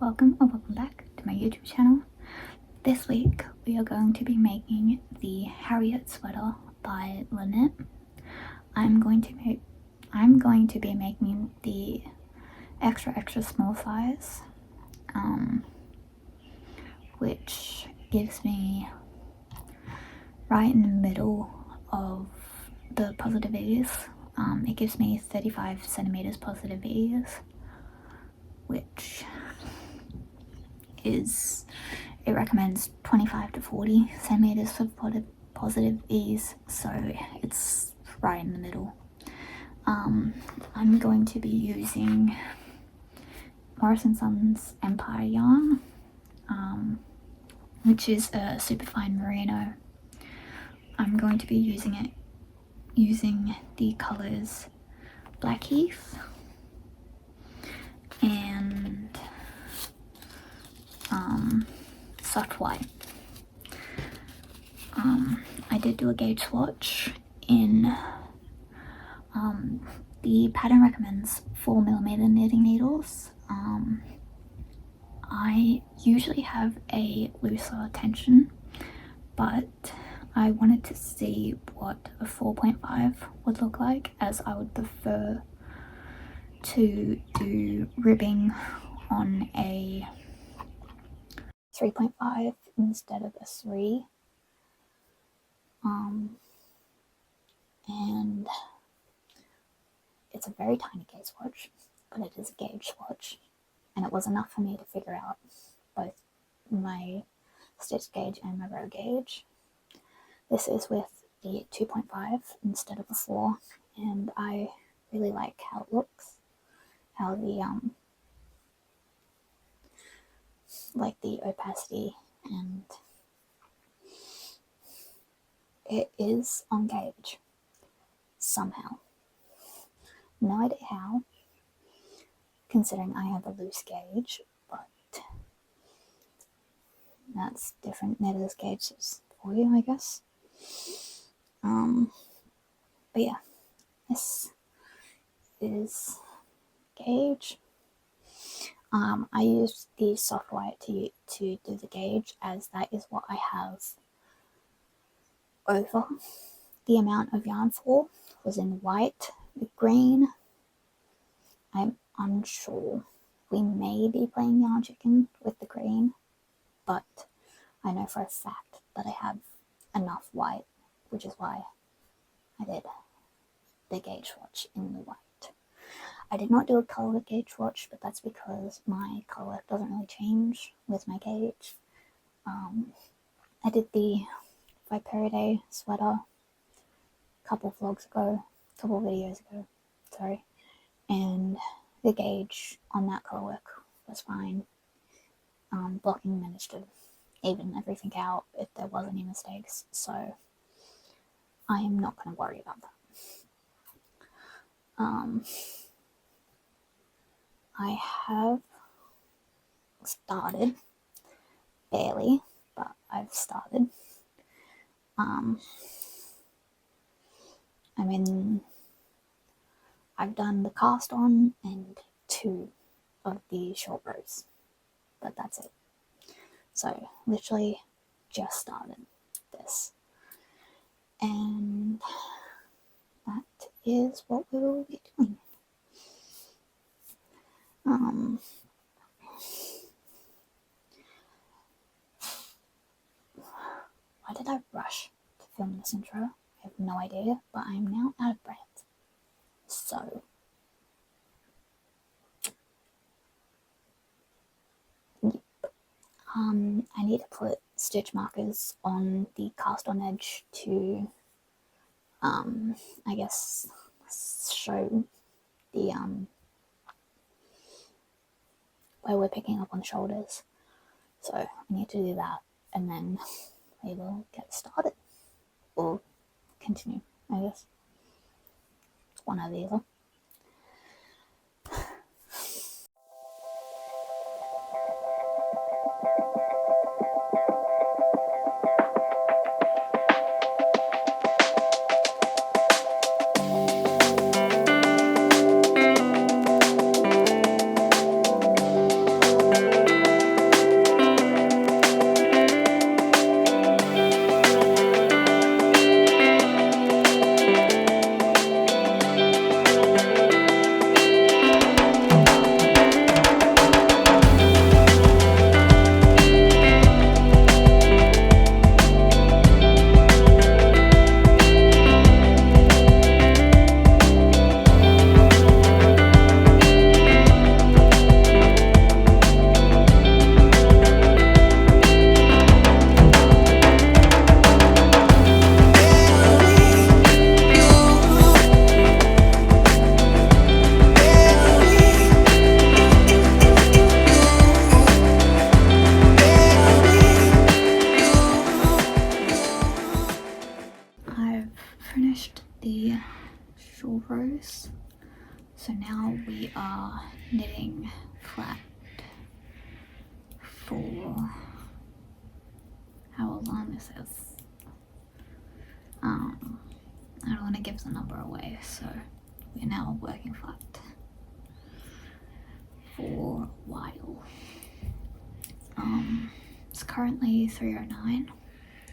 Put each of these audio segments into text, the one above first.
welcome back to my YouTube channel. This week we are going to be making the Harriet sweater by Lynette. I'm going to be making the extra small size, which gives me right in the middle of the positive ease. It gives me 35 centimeters positive ease, which is, it recommends 25 to 40 centimeters of positive ease, so it's right in the middle. I'm going to be using Morrison & Sons Empire yarn, which is a superfine merino. I'm going to be using the colors Blackheath and soft white. I did do a gauge swatch in the pattern recommends 4mm knitting needles. I usually have a looser tension, but I wanted to see what a 4.5 would look like, as I would prefer to do ribbing on a 3.5 instead of a 3. And it's a very tiny gauge swatch, but it is a gauge swatch, and it was enough for me to figure out both my stitch gauge and my row gauge. This is with the 2.5 instead of a 4, and I really like how it looks, how the like the opacity, and it is on gauge somehow. No idea how, considering I have a loose gauge, but that's different knitters' gauges for you, I guess. But yeah, this is gauge. I used the soft white to do the gauge, as that is what I have over the amount of yarn for. Was in white with green. I'm unsure. We may be playing yarn chicken with the green, but I know for a fact that I have enough white, which is why I did the gauge swatch in the white. I did not do a colour gauge swatch, but that's because my colour doesn't really change with my gauge. I did the Viperidae sweater a couple videos ago, sorry, and the gauge on that colourwork was fine. Blocking managed to even everything out if there was any mistakes, so I am not going to worry about that. I have started, barely, but I've started. I've done the cast on and 2 of the short rows, but that's it. So literally just started this, and that is what we will be doing. Why did I rush to film this intro? I have no idea, but I am now out of breath. So yep. I need to put stitch markers on the cast on edge to I guess show the where we're picking up on the shoulders. So I need to do that, and then we will get started, or continue, I guess. It's one or the other. rows. So now we are knitting flat for how long this is. I don't want to give the number away, so we're now working flat for a while. It's currently 3:09.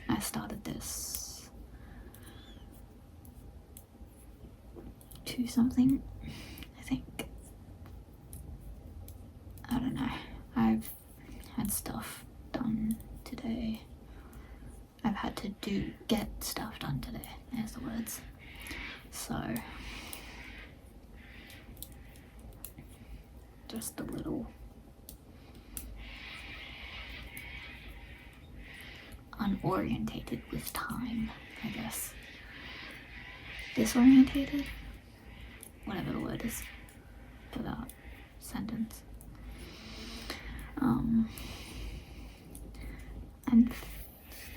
I started this 2 something, I think. I don't know. I've had stuff done today. I've had to get stuff done today. There's the words. So just a little unorientated with time, I guess. Disorientated? Whatever the word is for that sentence. I'm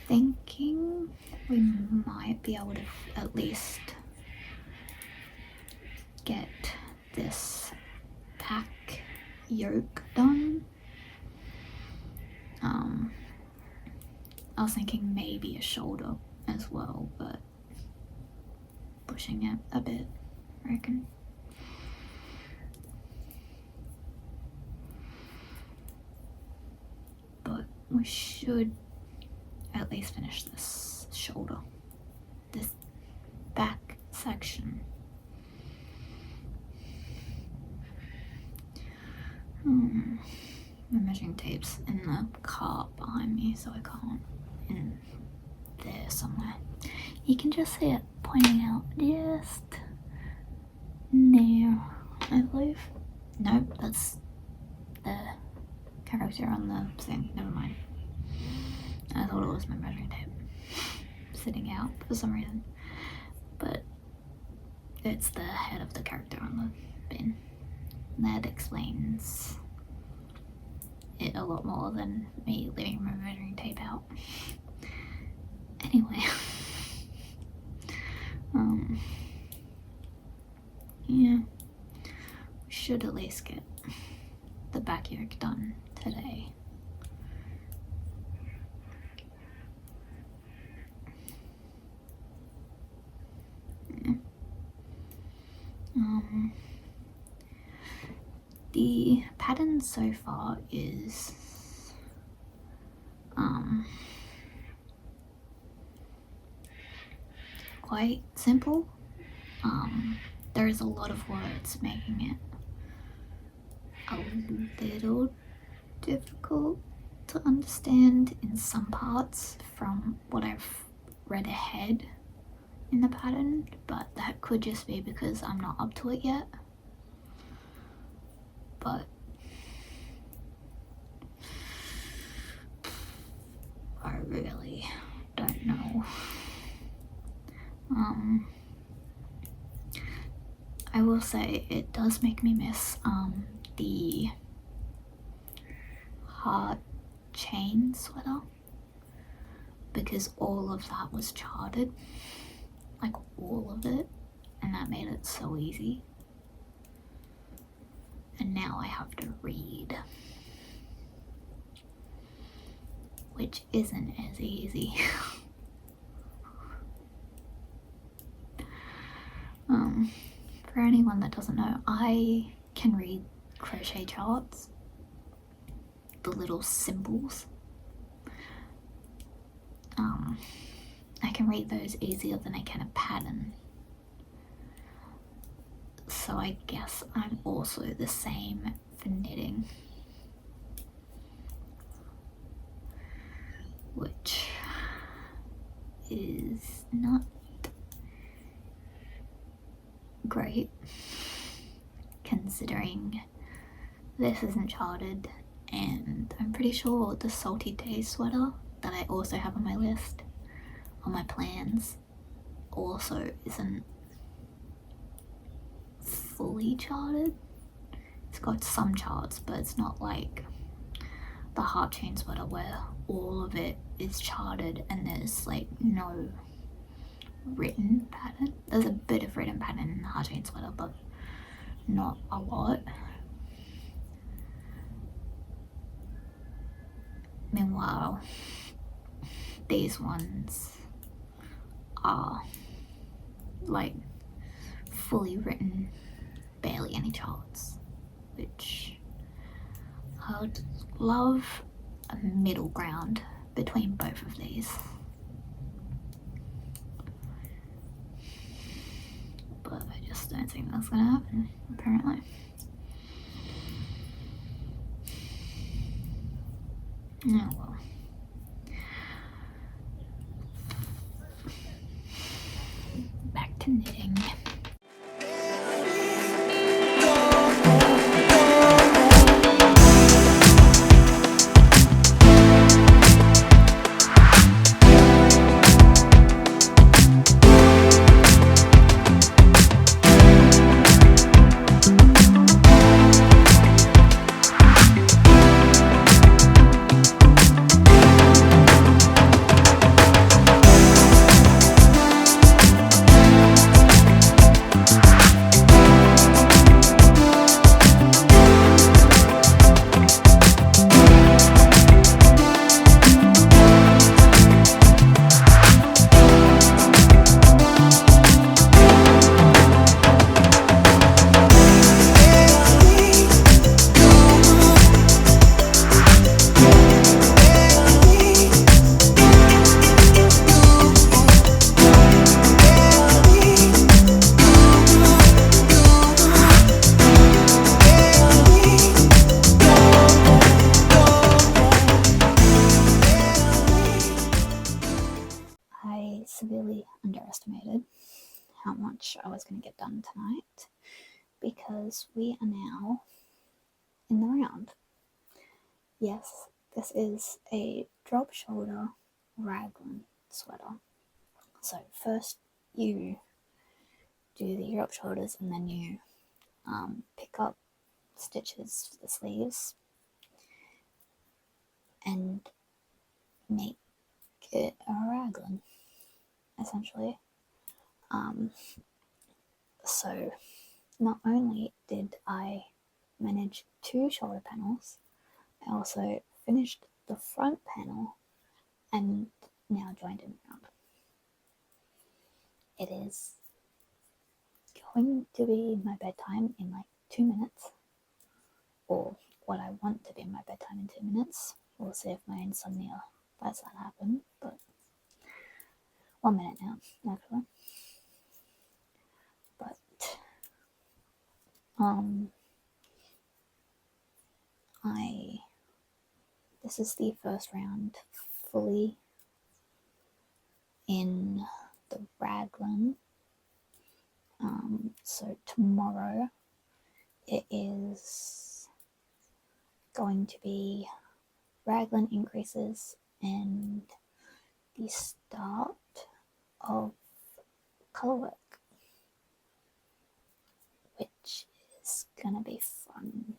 thinking we might be able to at least get this back yoke done. I was thinking maybe a shoulder as well, but pushing it a bit, I reckon. But we should at least finish this shoulder, this back section. My measuring tape's in the car behind me, so I can't. In there somewhere. You can just see it pointing out just there, I believe. Nope, that's the character on the thing. Never mind. I thought it was my measuring tape sitting out for some reason, but it's the head of the character on the bin. That explains it a lot more than me leaving my measuring tape out. Anyway, yeah, we should at least get the back yoke done today. The pattern so far is quite simple. There is a lot of words, making it a little difficult to understand in some parts from what I've read ahead in the pattern, but that could just be because I'm not up to it yet. But I really don't know. I will say it does make me miss the heart chain sweater, because all of that was charted, like all of it, and that made it so easy. And now I have to read, which isn't as easy. For anyone that doesn't know, I can read crochet charts, the little symbols. I can read those easier than I can a pattern. So I guess I'm also the same for knitting, which is not great considering this isn't charted, and I'm pretty sure the Salty Days sweater that I also have on my list, on my plans, also isn't fully charted. It's got some charts, but it's not like the heart chain sweater where all of it is charted and there's like no written pattern. There's a bit of written pattern in the Harriet sweater, but not a lot. Meanwhile, these ones are like fully written, barely any charts, which I would love a middle ground between both of these. But I just don't think that's gonna happen, apparently. Oh well. Back to knitting. I severely underestimated how much I was going to get done tonight because we are now in the round. Yes, this is a drop shoulder raglan sweater. So first you do the drop shoulders and then you pick up stitches for the sleeves and make it a raglan, essentially. So not only did I manage 2 shoulder panels, I also finished the front panel and now joined it around. It is going to be my bedtime in like 2 minutes, or what I want to be my bedtime in 2 minutes. We'll see if my insomnia lets that happen, but 1 minute now, actually. But this is the first round fully in the raglan. So tomorrow it is going to be raglan increases and the start of colorwork, which is gonna be fun.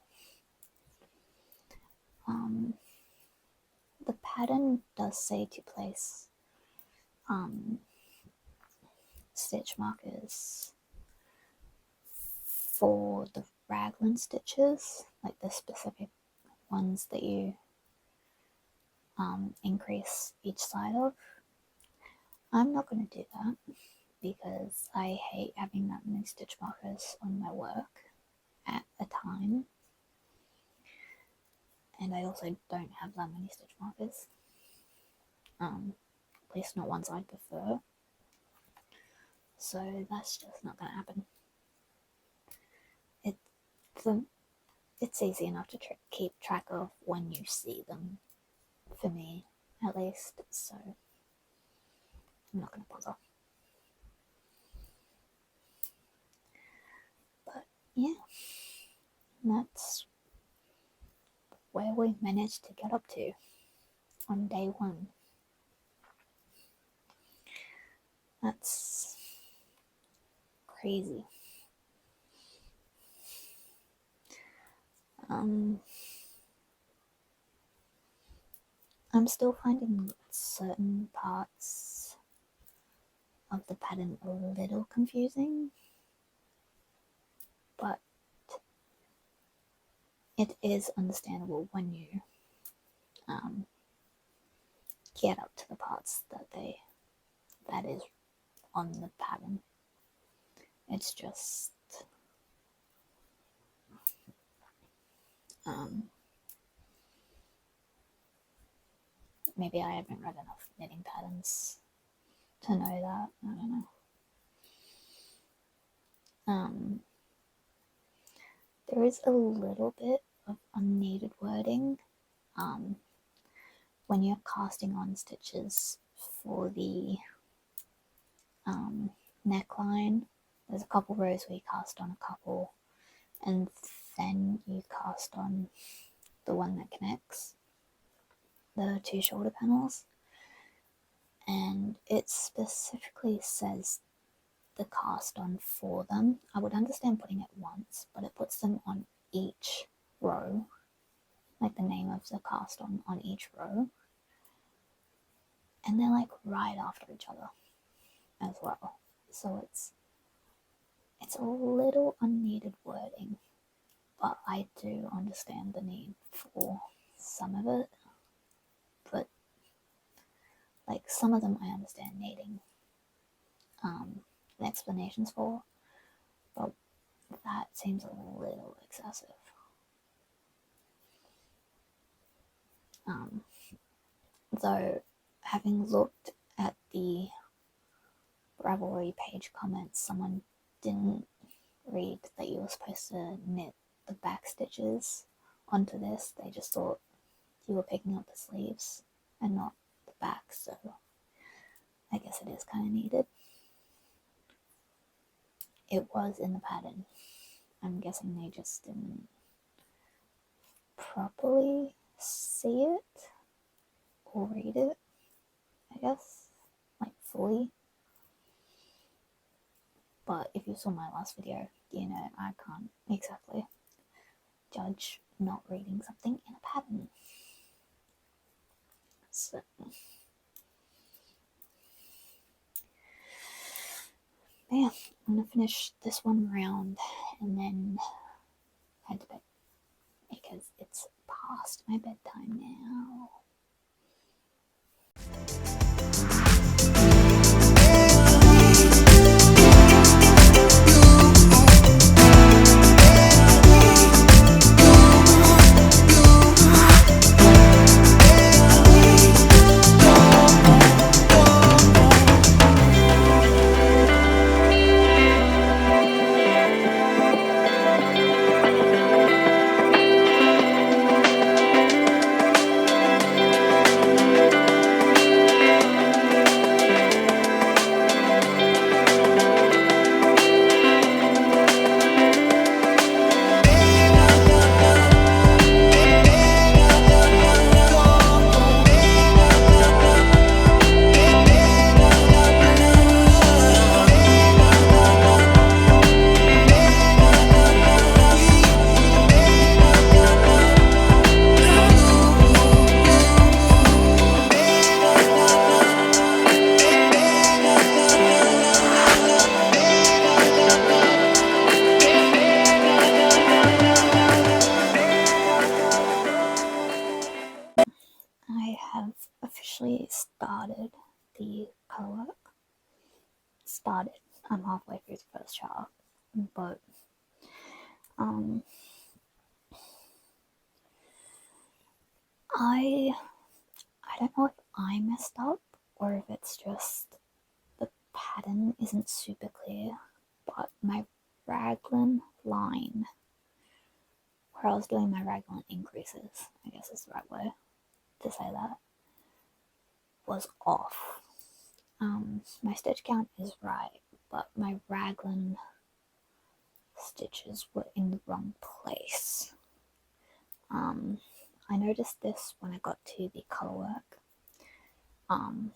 The pattern does say to place stitch markers for the raglan stitches, like the specific ones that you increase each side of. I'm not going to do that because I hate having that many stitch markers on my work at a time, and I also don't have that many stitch markers, at least not ones I'd prefer, so that's just not going to happen. It's easy enough to keep track of when you see them, for me at least, so I'm not going to bother. But yeah, that's where we managed to get up to on day 1. That's crazy. I'm still finding certain parts of the pattern a little confusing, but it is understandable when you get up to the parts that is on the pattern. It's just maybe I haven't read enough knitting patterns to know that. I don't know. There is a little bit of unneeded wording when you're casting on stitches for the neckline. There's a couple rows where you cast on a couple, and then you cast on the one that connects the two shoulder panels, and it specifically says the cast on for them. I would understand putting it once, but it puts them on each row, like the name of the cast on each row, and they're like right after each other as well. So it's a little unneeded wording, but I do understand the need for some of it. But like some of them I understand needing explanations for, but that seems a little excessive. Though, having looked at the Ravelry page comments, someone didn't read that you were supposed to knit the back stitches onto this. They just thought you were picking up the sleeves and not the back, so I guess it is kind of needed. It was in the pattern. I'm guessing they just didn't properly see it or read it, I guess, like fully. But if you saw my last video, you know I can't exactly judge not reading something in a pattern. So yeah, I'm gonna finish this one round and then head to bed because it's past my bedtime now. I have officially started the colour work. I'm halfway through the first chart, but I don't know if I messed up or if it's just the pattern isn't super clear, but my raglan line, where I was doing my raglan increases, I guess is the right way to say that, was off. My stitch count is right, but my raglan stitches were in the wrong place. I noticed this when I got to the colour work, and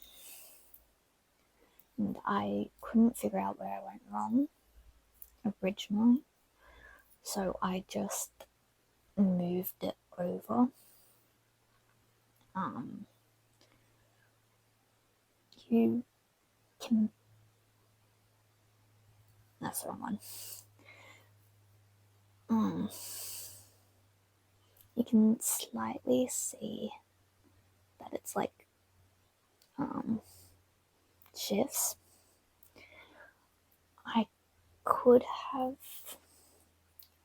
I couldn't figure out where I went wrong originally, so I just moved it over. You can That's the wrong one. You can slightly see that it's like shifts. I could have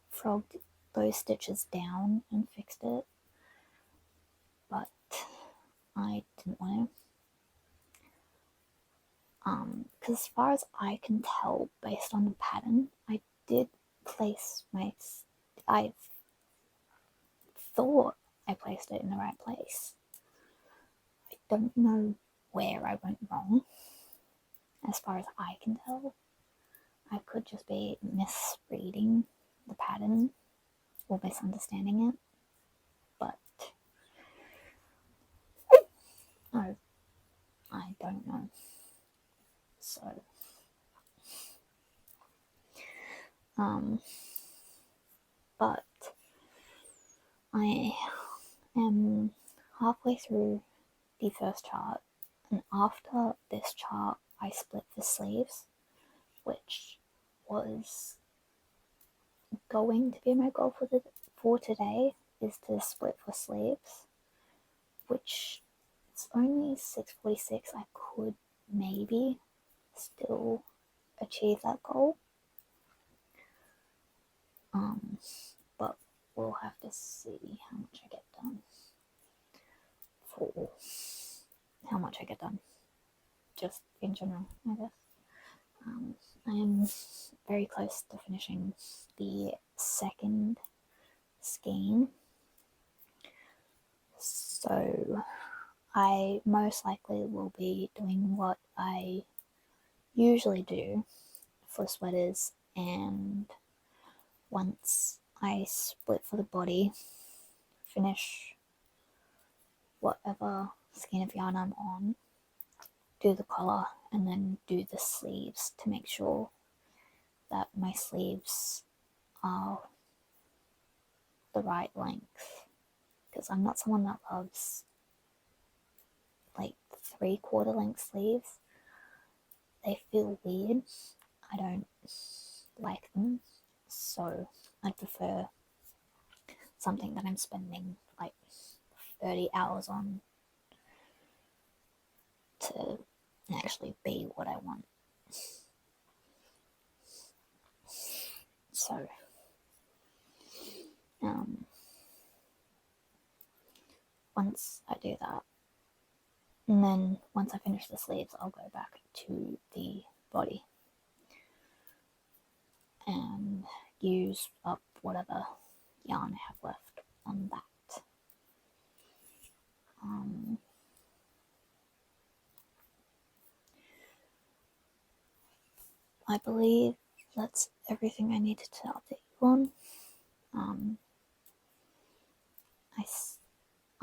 frogged those stitches down and fixed it, but I didn't want to. Because as far as I can tell, based on the pattern, I did place I thought I placed it in the right place. I don't know where I went wrong. As far as I can tell, I could just be misreading the pattern or misunderstanding it, but I don't know. So, but I am halfway through the first chart, and after this chart, I split the sleeves, which was going to be my goal for today, is to split the sleeves, which it's only 6:46. I could maybe still achieve that goal, but we'll have to see how much I get done. Just in general, I guess. I am very close to finishing the second skein, so I most likely will be doing what I usually do for sweaters, and once I split for the body, finish whatever skein of yarn I'm on, do the collar, and then do the sleeves to make sure that my sleeves are the right length, because I'm not someone that loves like 3/4 length sleeves. They feel weird. I don't like them, so I prefer something that I'm spending like 30 hours on to actually be what I want. So once I do that, and then once I finish the sleeves, I'll go back to the body and use up whatever yarn I have left on that. I believe that's everything I needed to update you on.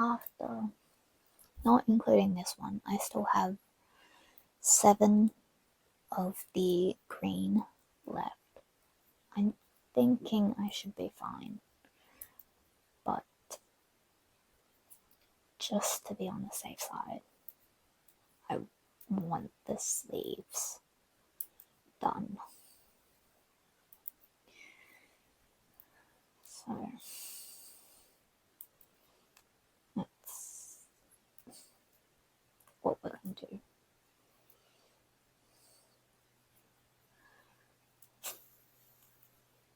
After, not including this one, I still have 7 of the green left. I'm thinking I should be fine, but just to be on the safe side, I want the sleeves done. So that's what we're going to do.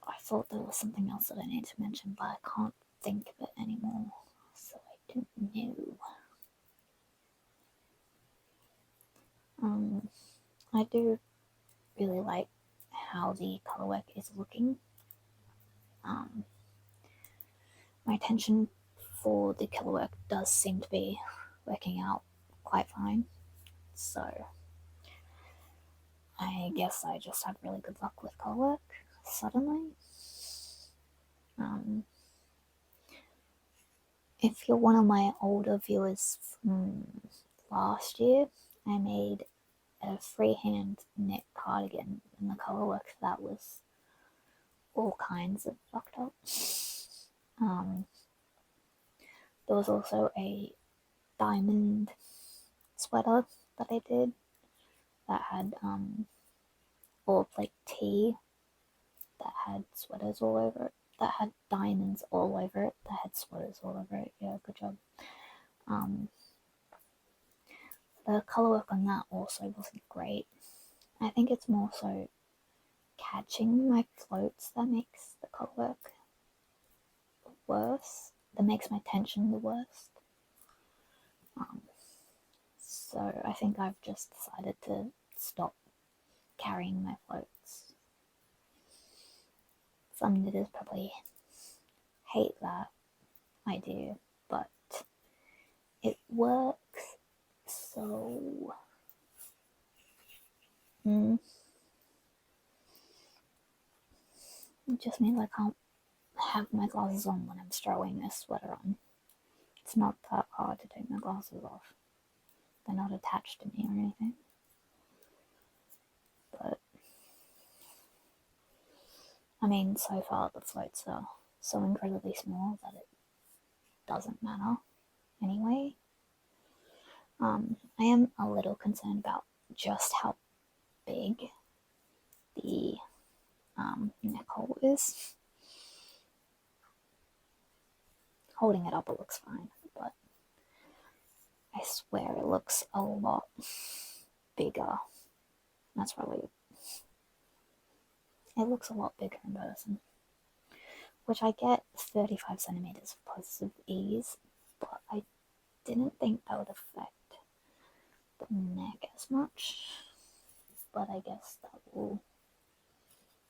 I thought there was something else that I need to mention, but I can't think of it anymore, so I don't know. I do really like how the colorwork is looking. My attention for the colorwork does seem to be working out quite fine, so I guess I just have really good luck with colorwork suddenly. If you're one of my older viewers from last year, I made a freehand knit cardigan, and the colorwork for that was all kinds of fucked up. There was also a diamond sweater that I did that had or like tea that had sweaters all over it, that had diamonds all over it, that had sweaters all over it. Yeah, good job. The colour work on that also wasn't great. I think it's more so catching my floats that makes the colour work worse, that makes my tension the worst. So I think I've just decided to stop carrying my floats. Some knitters probably hate that idea, but it works. So it just means I can't have my glasses on when I'm throwing a sweater on. It's not that hard to take my glasses off. They're not attached to me or anything. But I mean, so far the floats are so incredibly small that it doesn't matter anyway. I am a little concerned about just how big the neck hole is. Holding it up, it looks fine, but I swear it looks a lot bigger. That's probably, it looks a lot bigger in person. Which I get 35 centimeters of positive ease, but I didn't think that would affect the neck as much. But I guess that will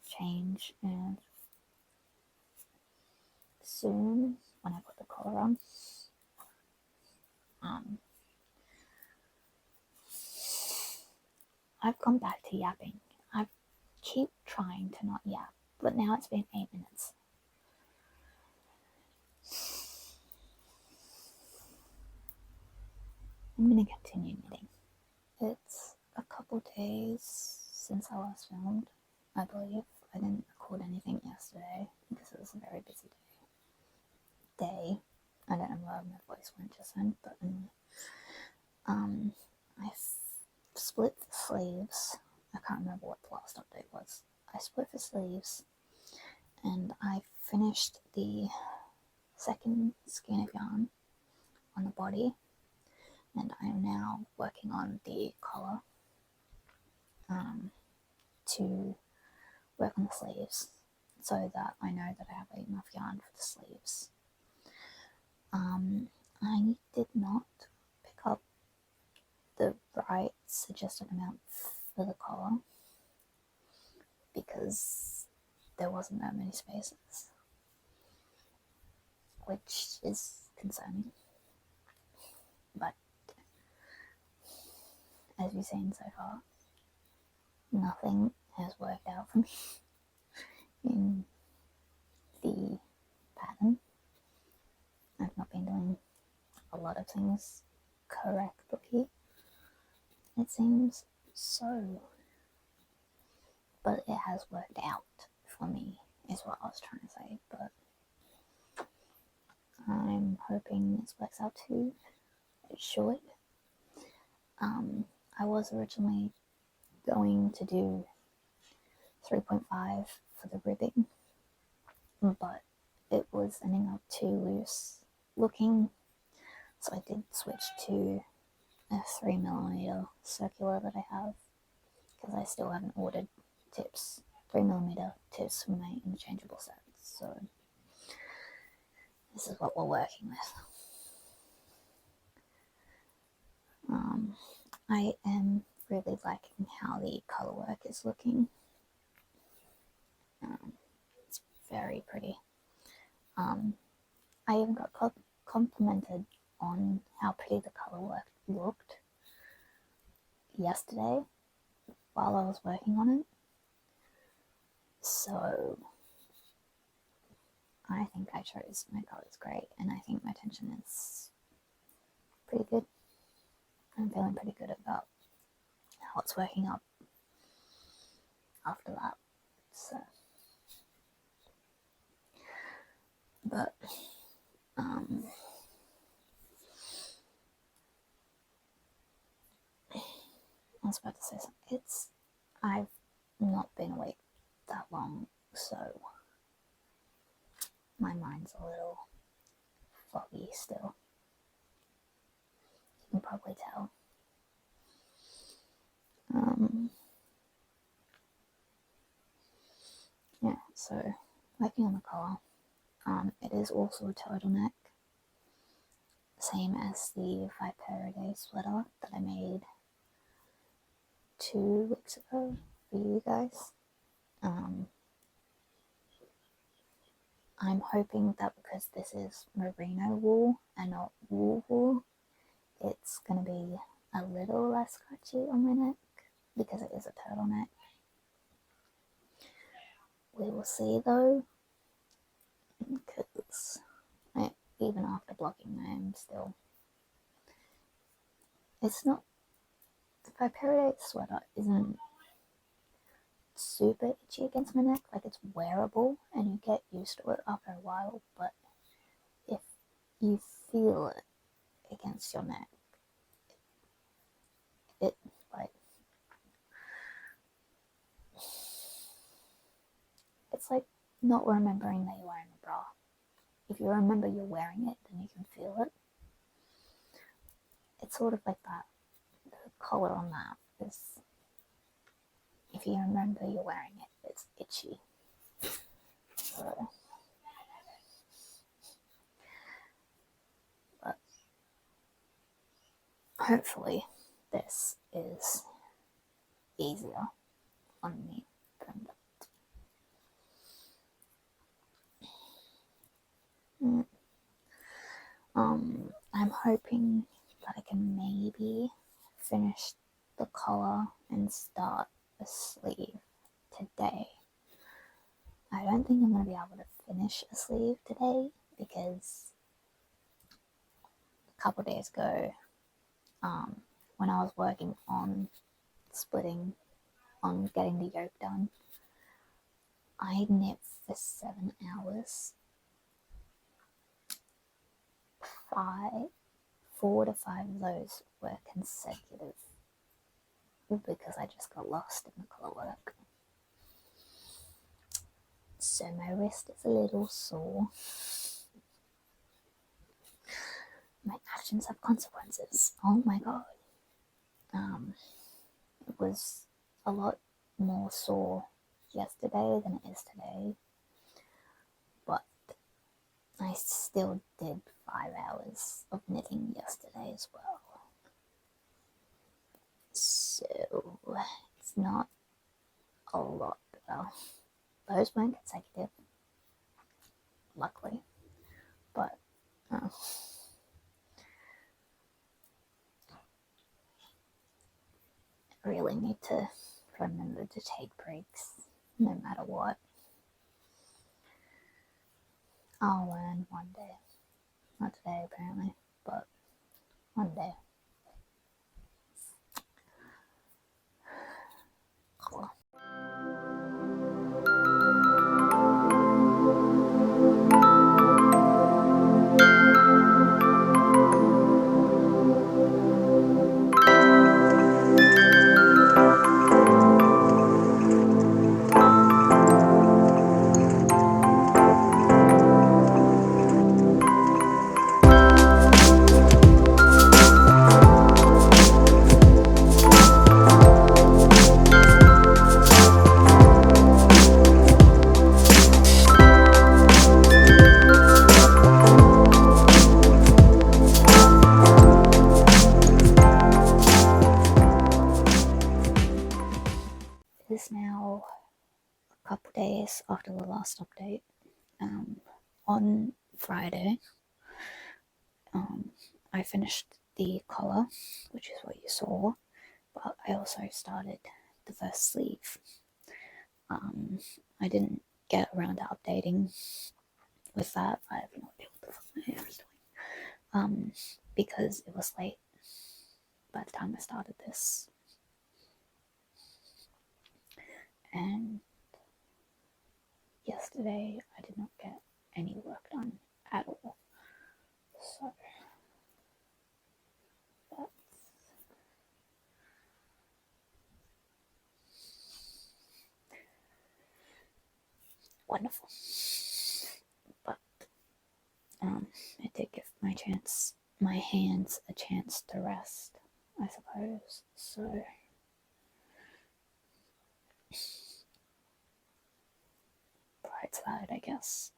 change and soon when I put the collar on. I've gone back to yapping. I keep trying to not yap, but now it's been 8 minutes. I'm gonna continue knitting. It's a couple days since I last filmed, I believe. I didn't record anything yesterday because it was a very busy day. I don't know where my voice went just then, but I split the sleeves. I can't remember what the last update was. I split the sleeves and I finished the second skein of yarn on the body, and I am now working on the collar to work on the sleeves so that I know that I have enough yarn for the sleeves. I did not pick up the right suggested amount for the collar because there wasn't that many spaces, which is concerning. But as you've seen so far, nothing has worked out for me in the pattern. I've not been doing a lot of things correctly, it seems so, but it has worked out for me is what I was trying to say. But I'm hoping this works out too. It should. I was originally going to do 3.5 for the ribbing, but it was ending up too loose looking, so I did switch to a 3mm circular that I have because I still haven't ordered tips, 3mm tips for my interchangeable sets, so this is what we're working with. I am really liking how the colour work is looking. It's very pretty. I even got complimented on how pretty the colour work looked yesterday while I was working on it. So I think I chose my colours great, and I think my tension is pretty good. I'm feeling pretty good about how it's working up after that. So, but I was about to say something. I've not been awake that long so my mind's a little foggy still. You can probably tell. Yeah, so working on the collar. It is also a turtleneck, same as the 5 pair a day sweater that I made 2 weeks ago for you guys. I'm hoping that because this is merino wool and not wool, it's going to be a little less scratchy on my neck because it is a turtleneck. We will see though, because even after blocking, I am still. It's not. The 5 pair a day sweater isn't super itchy against my neck. Like, it's wearable and you get used to it after a while, but if you feel it against your neck, it like it's like not remembering that you're wearing a bra. If you remember you're wearing it, then you can feel it. It's sort of like that. The collar on that is, if you remember you're wearing it, it's itchy. So, but hopefully this is easier on me than that. I'm hoping that I can maybe finish the collar and start a sleeve today. I don't think I'm going to be able to finish a sleeve today because a couple days ago, when I was working on splitting, on getting the yoke done, I knit for 7 hours. 4 to 5 of those were consecutive because I just got lost in the colour work. So my wrist is a little sore. My actions have consequences. Oh my god. It was a lot more sore yesterday than it is today, but I still did 5 hours of knitting yesterday as well. So it's not a lot better. Those weren't consecutive, luckily, but I really need to remember to take breaks no matter what. I'll learn one day. Not today, apparently, but one day. Cool. It is now a couple days after the last update. On Friday, I finished the collar, which is what you saw, but I also started the first sleeve. I didn't get around to updating with that. I have no idea what the fuck my hair is doing. Because it was late by the time I started this. And yesterday I did not get any work done at all. So wonderful. But it did give my hands a chance to rest, I suppose. So bright side, I guess.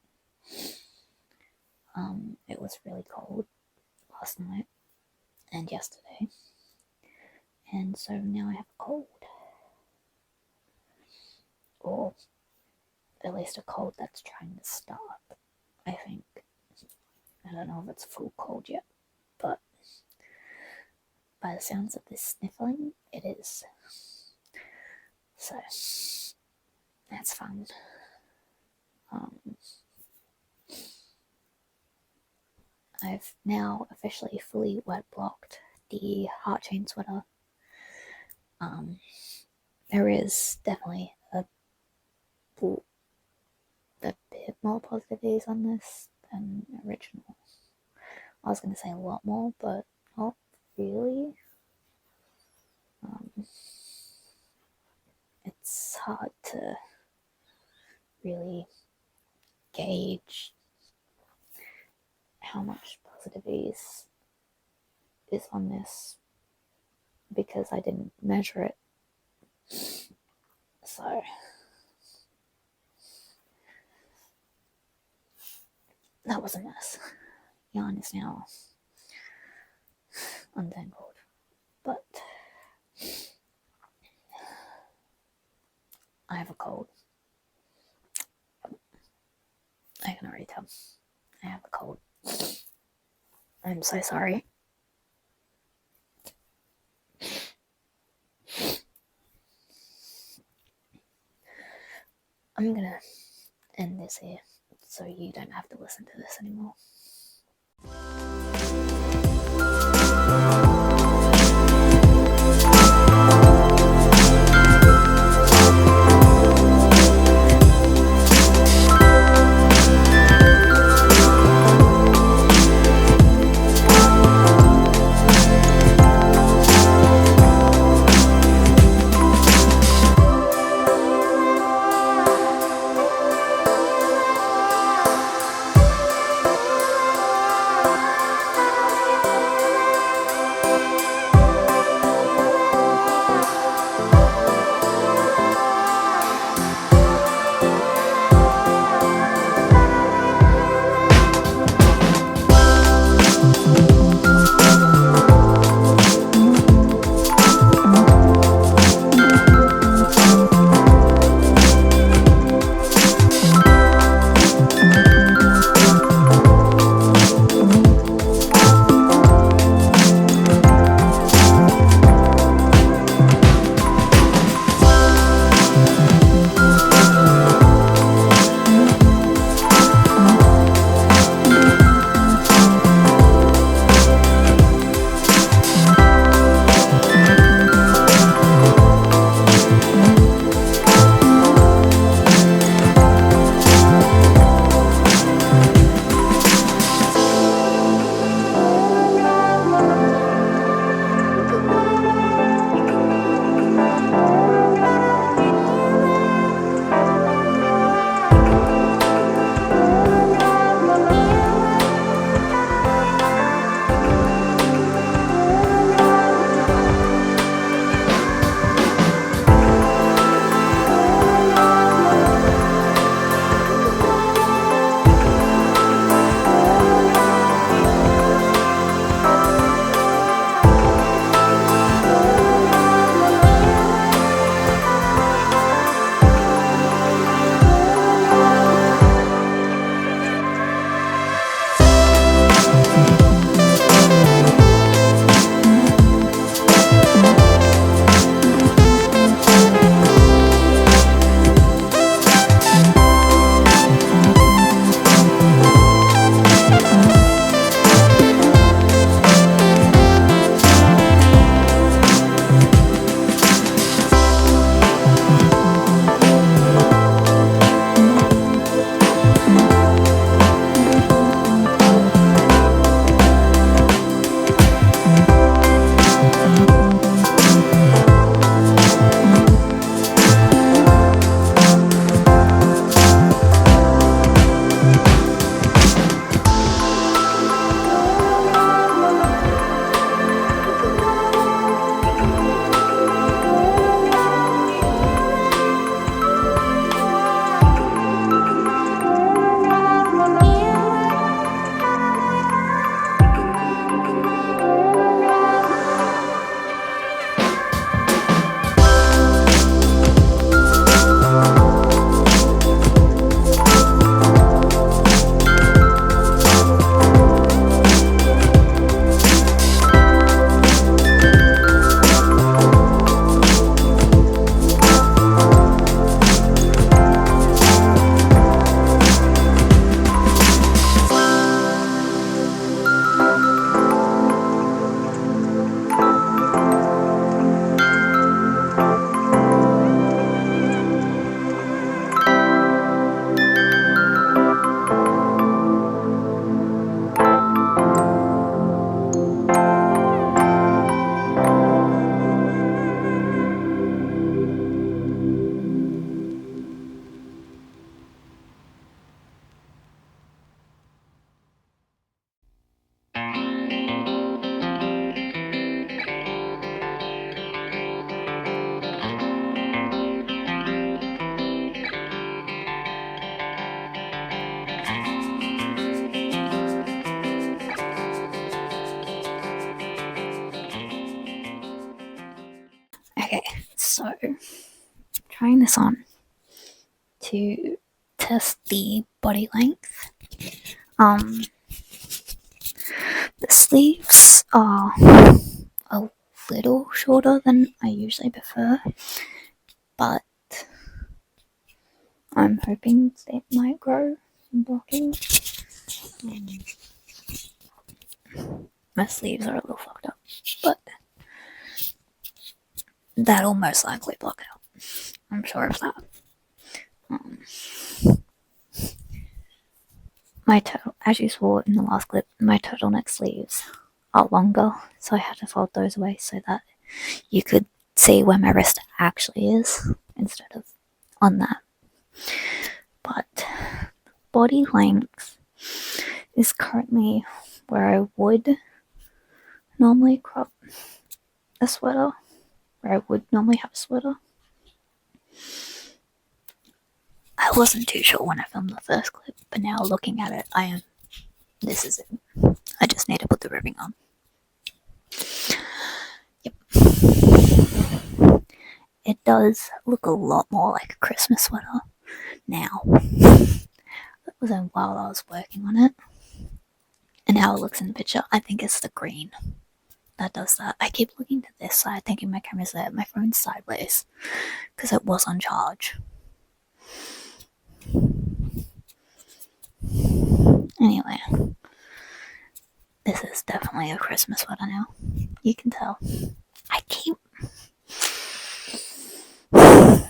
It was really cold last night and yesterday, and so now I have a cold, or at least a cold that's trying to stop, I think. I don't know if it's a full cold yet, but by the sounds of this sniffling, it is. So that's fun. I've now officially fully wet blocked the heart chain sweater. There is definitely a bit more positivities on this than original. I was going to say a lot more, but not really. It's hard to really gauge how much positivities is on this because I didn't measure it. So that was a mess. Yarn is now untangled, but I have a cold. I can already tell. I have a cold. I'm so sorry. I'm gonna end this here so you don't have to listen to this anymore. Okay, so trying this on to test the body length. The sleeves are a little shorter than I usually prefer, but I'm hoping they might grow some blocking. My sleeves are a little fucked up, but that'll most likely block it out. I'm sure of that. My as you saw in the last clip, my turtleneck sleeves are longer, so I had to fold those away so that you could see where my wrist actually is instead of on that. But body length is currently where I would normally crop a sweater, where I would normally have a sweater. I wasn't too sure when I filmed the first clip, but now looking at it, I am. This is it. I just need to put the ribbing on. Yep. It does look a lot more like a Christmas sweater now. That was while I was working on it. And how it looks in the picture, I think it's the green that does that. I keep looking to this side thinking my camera's there, my phone's sideways because it was on charge. Anyway, this is definitely a Christmas sweater now. You can tell. I keep. I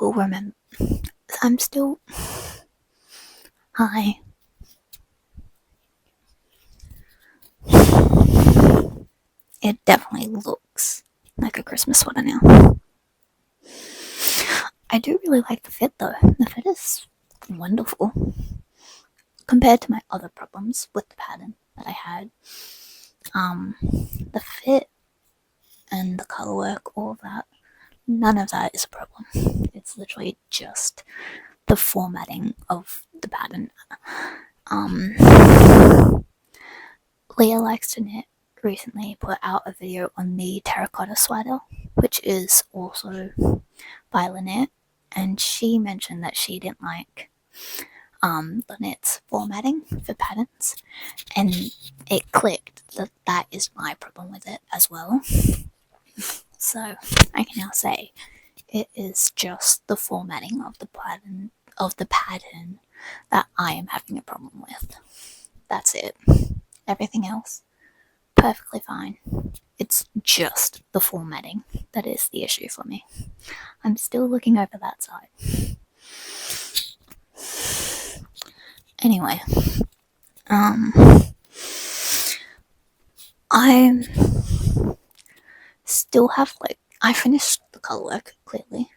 will remember. I'm still. Hi. It definitely looks like a Christmas sweater now. I do really like the fit though. The fit is wonderful. Compared to my other problems with the pattern that I had. The fit and the color work, all of that, none of that is a problem. It's literally just the formatting of the pattern. Leah Likes to Knit recently put out a video on the terracotta sweater, which is also by Lynette, and she mentioned that she didn't like Lynette's formatting for patterns, and it clicked that that is my problem with it as well. So I can now say it is just the formatting of the pattern that I am having a problem with. That's it. Everything else, perfectly fine. It's just the formatting that is the issue for me. I'm still looking over that side. Anyway, I still have I finished the color work clearly.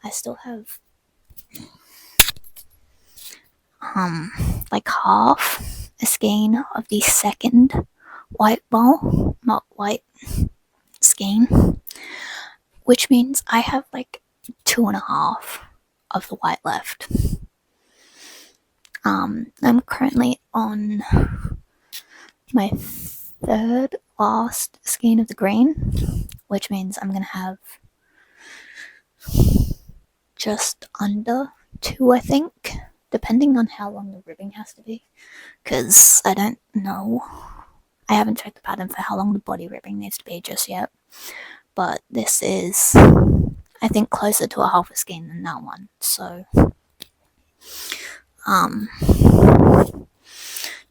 I still have half a skein of the second white ball, not white skein, which means I have 2.5 of the white left. I'm currently on my third last skein of the green, which means I'm gonna have just under 2, I think, depending on how long the ribbing has to be, because I don't know. I haven't checked the pattern for how long the body ribbing needs to be just yet, but this is, I think, closer to a half a skein than that one, so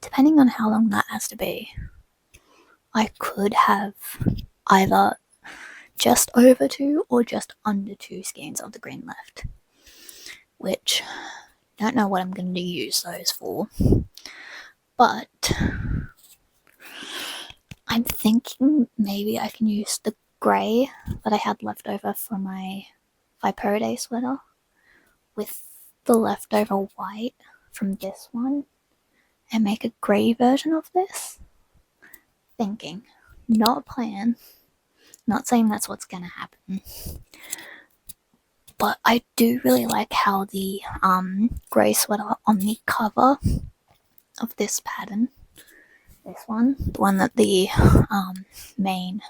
depending on how long that has to be, I could have either just over 2 or just under 2 skeins of the green left, which I don't know what I'm going to use those for, but I'm thinking maybe I can use the grey that I had left over for my Viperidae sweater with the leftover white from this one and make a grey version of this. Thinking, not a plan, not saying that's what's gonna happen, but I do really like how the grey sweater on the cover of this pattern This one, the one that the main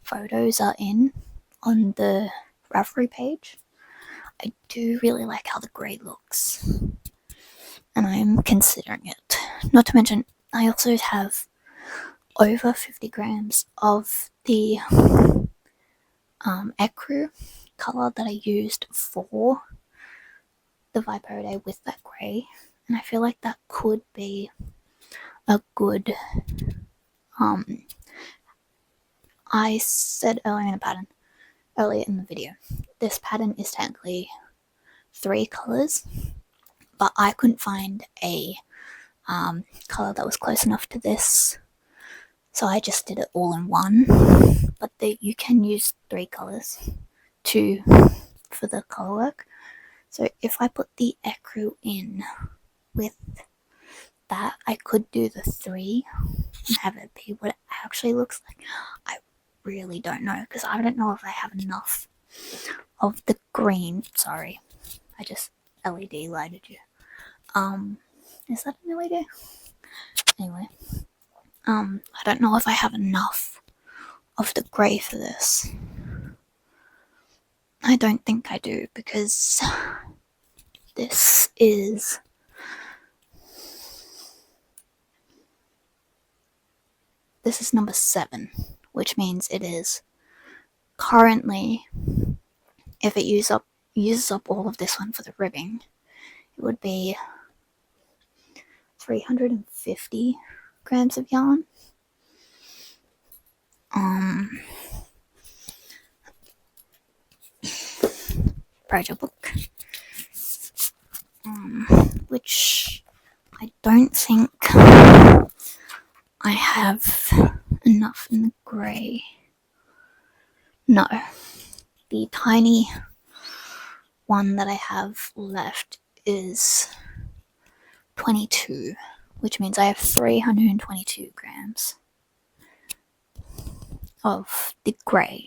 photos are in on the Ravelry page. I do really like how the grey looks, and I'm considering it. Not to mention, I also have over 50 grams of the ecru colour that I used for the Vipode with that grey, and I feel like that could be a good I said earlier in the video, this pattern is technically 3 colours, but I couldn't find a colour that was close enough to this, so I just did it all in one. But you can use 3 colours for the colour work. So if I put the ecru in with that, I could do the 3 and have it be what it actually looks like. I really don't know, because I don't know if I have enough of the green. Sorry, I just LED lighted you. Is that an LED? Anyway, I don't know if I have enough of the grey for this. I don't think I do, because this is number 7, which means it is currently, if it uses up all of this one for the ribbing, it would be 350 grams of yarn. Project book, which I don't think I have enough in the grey. No, the tiny one that I have left is 22, which means I have 322 grams of the grey.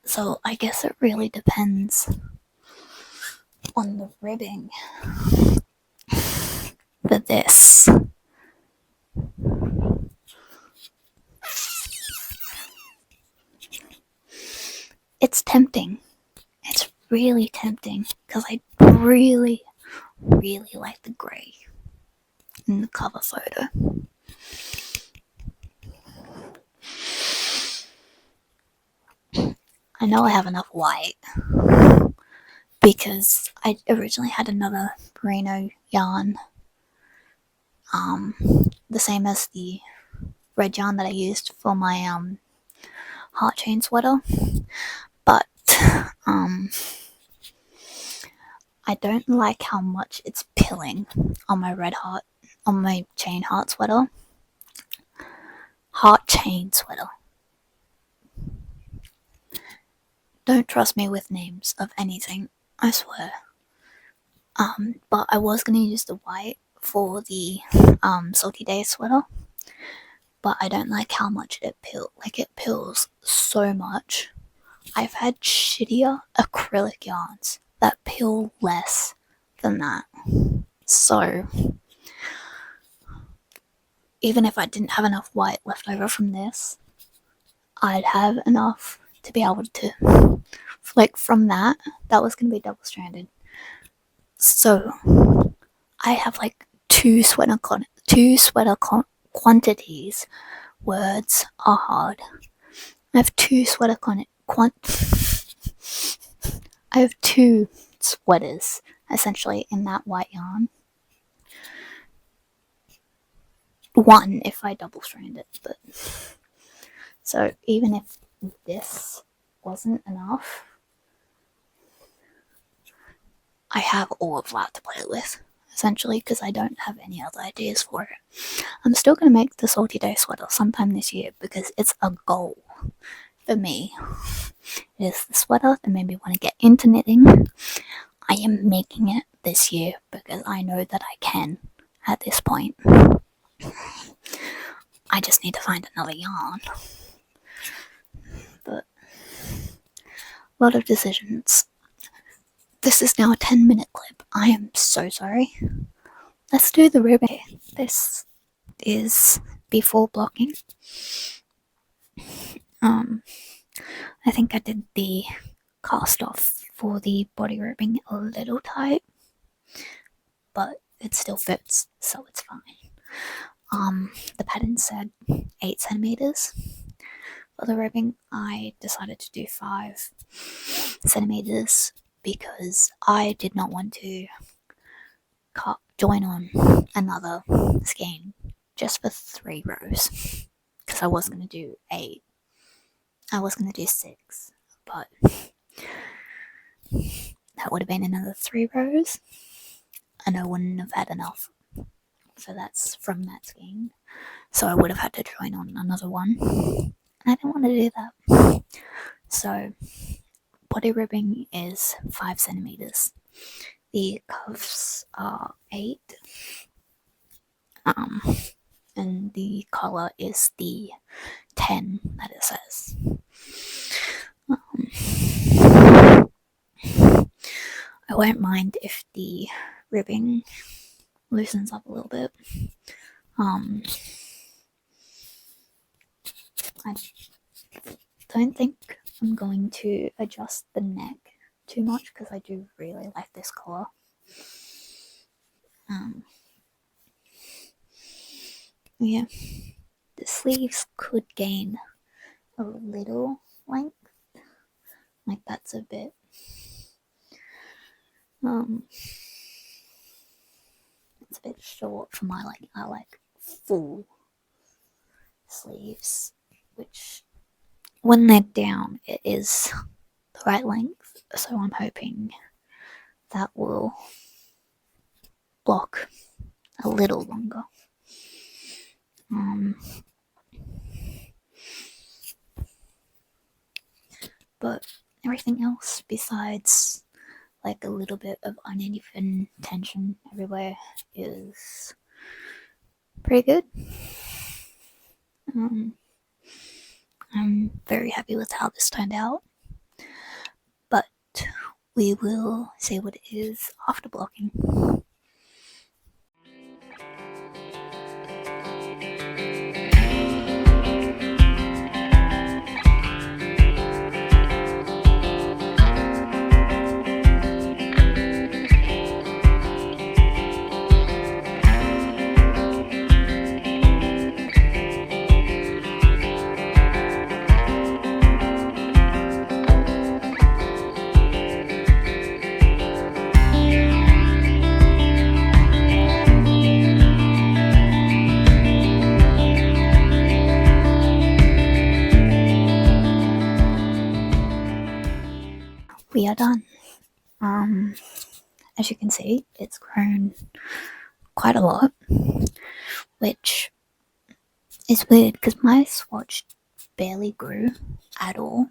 So I guess it really depends on the ribbing for this. It's tempting. It's really tempting, because I really, really like the grey in the cover photo. I know I have enough white, because I originally had another merino yarn, the same as the red yarn that I used for my heart chain sweater, but I don't like how much it's pilling on my chain heart chain sweater. Don't trust me with names of anything, I swear. But I was gonna use the white for the Salty Day sweater, but I don't like how much it pills. Like, it pills so much. I've had shittier acrylic yarns that pill less than that. So even if I didn't have enough white left over from this, I'd have enough to be able to, like, from that was going to be double stranded. So I have like two sweater quantities. Words are hard. I have two I have 2 sweaters essentially in that white yarn. 1 if I double strand it, but so even if this wasn't enough, I have all of that to play with, essentially, because I don't have any other ideas for it. I'm still going to make the Salty Day sweater sometime this year, because it's a goal for me. It is the sweater that made me want to get into knitting. I am making it this year because I know that I can at this point. I just need to find another yarn. But lot of decisions. This is now a 10-minute clip. I am so sorry. Let's do the ribbon. This is before blocking. I think I did the cast off for the body ribbing a little tight, but it still fits, so it's fine. The pattern said 8 centimeters. For the ribbing, I decided to do 5 centimeters because I did not want to join on another skein just for 3 rows because I was going to do 8. I was going to do 6, but that would have been another 3 rows and I wouldn't have had enough. So that's from that skein. So I would have had to join on another one. And I didn't want to do that. So body ribbing is 5 centimeters. The cuffs are 8. And the collar is the 10 that it says. I won't mind if the ribbing loosens up a little bit. I don't think I'm going to adjust the neck too much because I do really like this collar. Yeah, the sleeves could gain a little length, like that's a bit it's a bit short for my I like full sleeves, which when they're down it is the right length, so I'm hoping that will block a little longer. But everything else besides like a little bit of uneven tension everywhere is pretty good. I'm very happy with how this turned out, but we will see what it is after blocking. We are done. As you can see, it's grown quite a lot, which is weird because my swatch barely grew at all,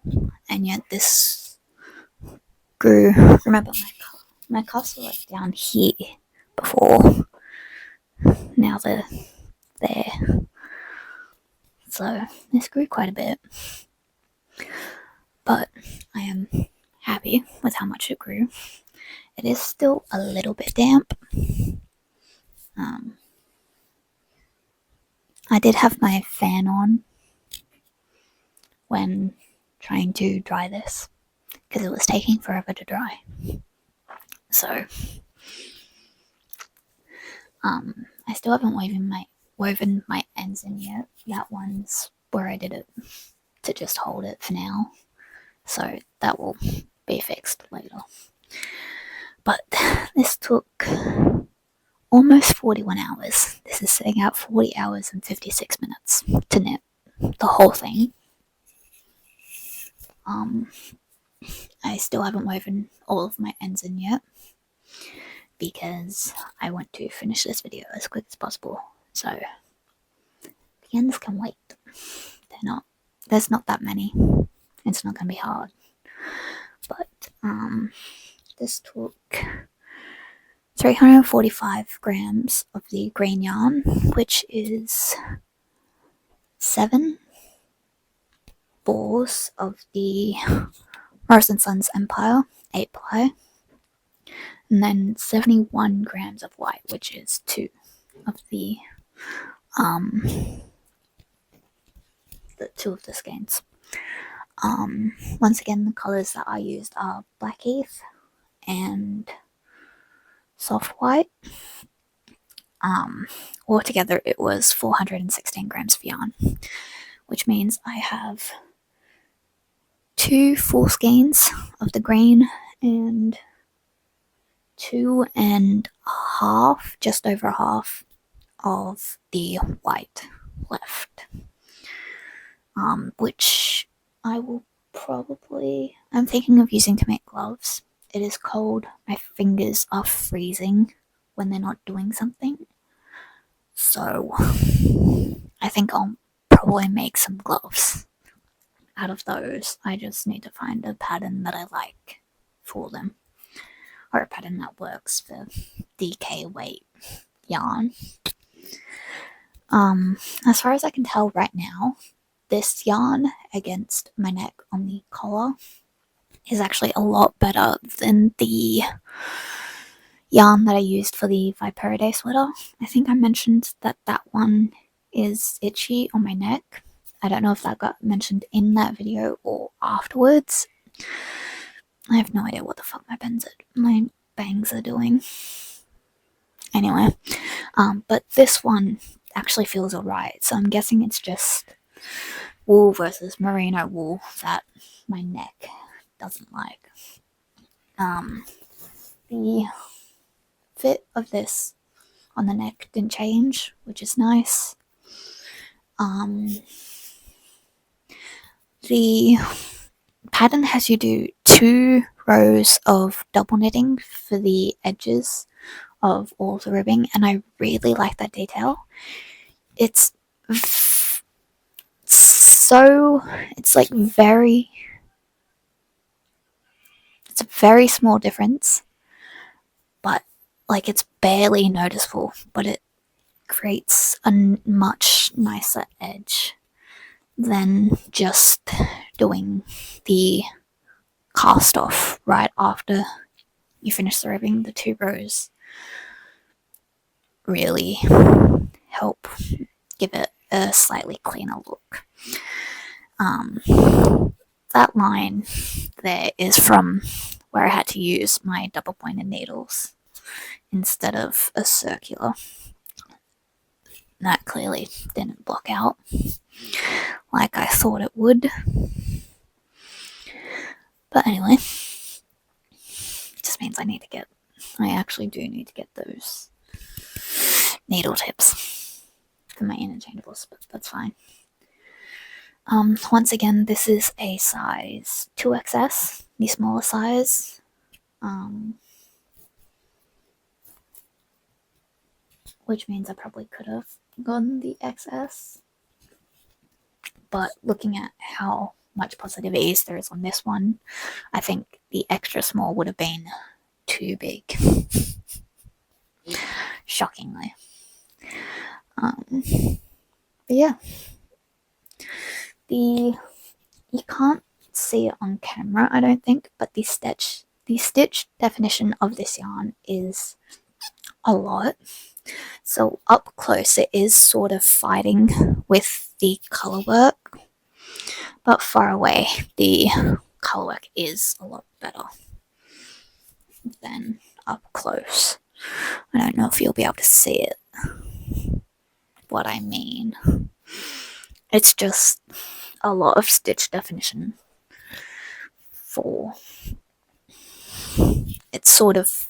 and yet this grew. Remember, my cuffs were like down here before. Now they're there. So this grew quite a bit, but I am happy with how much it grew. It is still a little bit damp. I did have my fan on when trying to dry this because it was taking forever to dry. So I still haven't woven my ends in yet. That one's where I did it to just hold it for now. So that will be fixed later. But this took almost 41 hours. This is sitting out 40 hours and 56 minutes to knit the whole thing. I still haven't woven all of my ends in yet because I want to finish this video as quick as possible. So the ends can wait. There's not that many. It's not going to be hard. But this took 345 grams of the green yarn, which is 7 balls of the Morrison Sons Empire 8 ply, and then 71 grams of white, which is 2 of the 2 of the skeins. Once again, the colours that I used are Blackheath and soft white. Altogether, it was 416 grams of yarn, which means I have 2 full skeins of the green and 2.5, just over half of the white left. Which I will probably, I'm thinking of using to make gloves. It is cold, my fingers are freezing when they're not doing something. So I think I'll probably make some gloves out of those. I just need to find a pattern that I like for them, or a pattern that works for DK weight yarn. As far as I can tell right now, this yarn against my neck on the collar is actually a lot better than the yarn that I used for the Viperidae sweater. I think I mentioned that that one is itchy on my neck. I don't know if that got mentioned in that video or afterwards. I have no idea what the fuck my bangs are doing. Anyway, but this one actually feels alright, so I'm guessing it's just wool versus merino wool that my neck doesn't like. The fit of this on the neck didn't change, which is nice. The pattern has you do 2 rows of double knitting for the edges of all the ribbing, and I really like that detail. It's like it's a very small difference, but like it's barely noticeable, but it creates a much nicer edge than just doing the cast off right after you finish the ribbing. The 2 rows really help give it a slightly cleaner look. That line there is from where I had to use my double pointed needles instead of a circular. That clearly didn't block out like I thought it would. But anyway, it just means I actually do need to get those needle tips for my interchangeables, but that's fine. Once again, this is a size 2XS, the smaller size. Which means I probably could have gotten the XS. But looking at how much positivities there is on this one, I think the extra small would have been too big. Shockingly. But yeah. You can't see it on camera, I don't think, but the stitch definition of this yarn is a lot. So up close it is sort of fighting with the colour work, but far away the colour work is a lot better than up close. I don't know if you'll be able to see it, what I mean. It's just a lot of stitch definition for it's sort of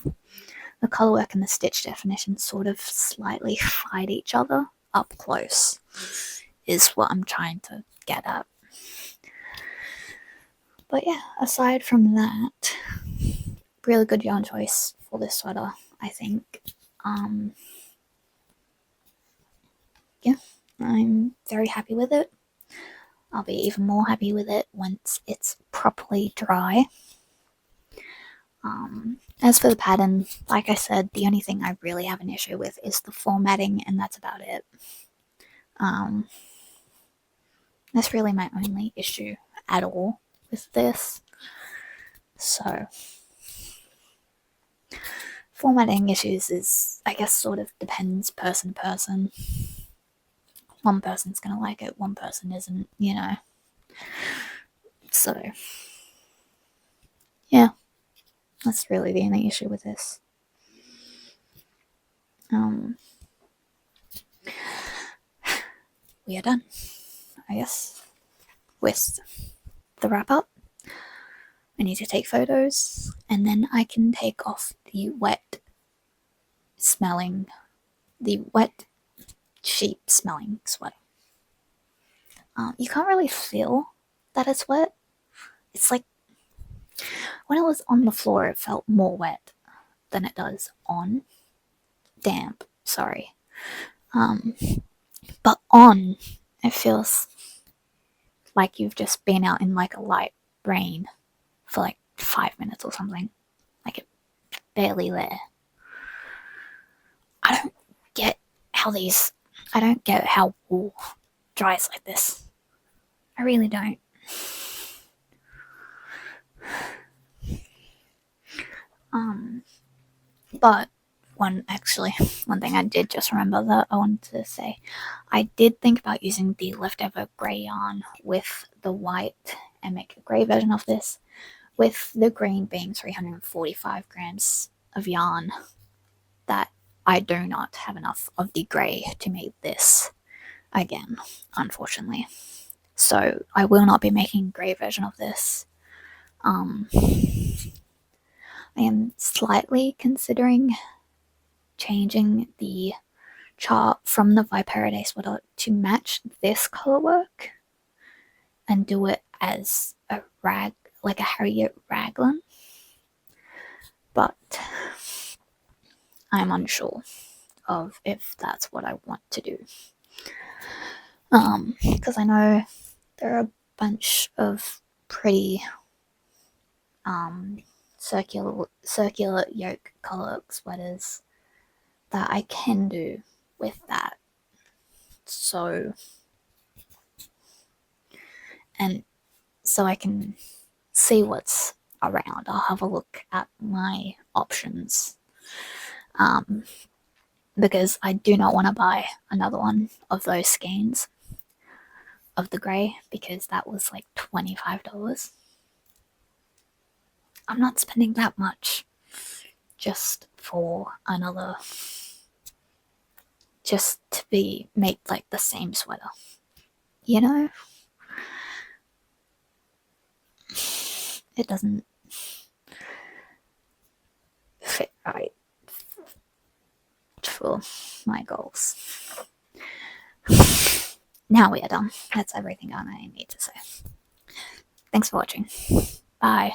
the colour work and the stitch definition sort of slightly fight each other up close is what I'm trying to get at. But yeah, aside from that, really good yarn choice for this sweater, I think. Yeah, I'm very happy with it. I'll be even more happy with it once it's properly dry. As for the pattern, like I said, the only thing I really have an issue with is the formatting, and that's about it. That's really my only issue at all with this. So, formatting issues is, I guess, sort of depends person to person. One person's gonna like it, one person isn't, you know. So, yeah, that's really the only issue with this. We are done, I guess, with the wrap up. I need to take photos, and then I can take off the wet sheep smelling sweater. You can't really feel that it's wet. It's like when it was on the floor, it felt more wet than it does on damp. Sorry. But on, it feels like you've just been out in like a light rain for like 5 minutes or something. Like it's barely there. I don't get I don't get how wool dries like this. I really don't. But one thing I did just remember that I wanted to say. I did think about using the leftover grey yarn with the white and make a grey version of this, with the green being 345 grams of yarn, that I do not have enough of the grey to make this again, unfortunately. So I will not be making a grey version of this. I am slightly considering changing the chart from the Viperidae sweater to match this color work and do it as a rag, like a Harriet raglan. But I'm unsure of if that's what I want to do. Because I know there are a bunch of pretty circular yoke color sweaters that I can do with that. So I can see what's around. I'll have a look at my options. Because I do not want to buy another one of those skeins of the grey, because that was like $25. I'm not spending that much just for another, just to be make like the same sweater, you know? It doesn't fit right for my goals. Now we are done. That's everything I need to say. Thanks for watching. Bye.